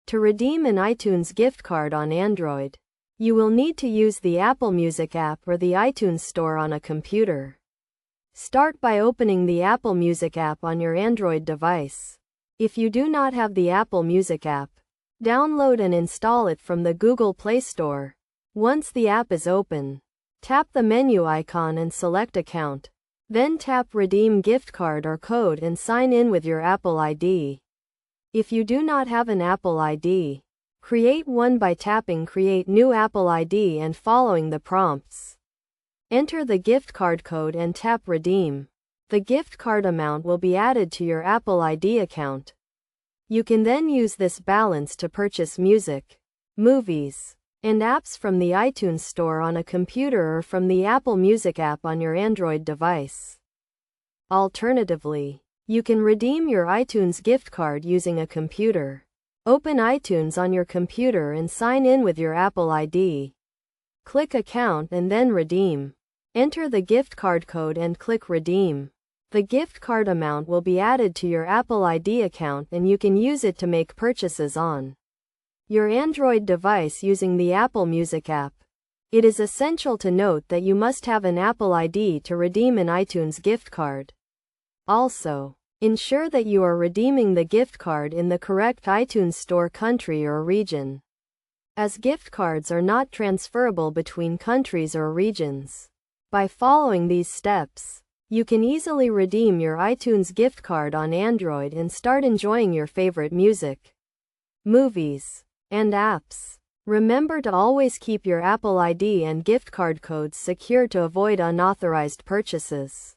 To redeem an iTunes gift card on Android, you will need to use the Apple Music app or the iTunes Store on a computer. Start by opening the Apple Music app on your Android device. If you do not have the Apple Music app, download and install it from the Google Play Store. Once the app is open, tap the menu icon and select Account. Then tap Redeem Gift Card or Code and sign in with your Apple ID. If you do not have an Apple ID, create one by tapping Create New Apple ID and following the prompts. Enter the gift card code and tap Redeem. The gift card amount will be added to your Apple ID account. You can then use this balance to purchase music, movies, and apps from the iTunes Store on a computer or from the Apple Music app on your Android device. Alternatively, you can redeem your iTunes gift card using a computer. Open iTunes on your computer and sign in with your Apple ID. Click Account and then Redeem. Enter the gift card code and click Redeem. The gift card amount will be added to your Apple ID account and you can use it to make purchases on your Android device using the Apple Music app. It is essential to note that you must have an Apple ID to redeem an iTunes gift card. Also, ensure that you are redeeming the gift card in the correct iTunes Store country or region, as gift cards are not transferable between countries or regions. By following these steps, you can easily redeem your iTunes gift card on Android and start enjoying your favorite music, movies, and apps. Remember to always keep your Apple ID and gift card codes secure to avoid unauthorized purchases.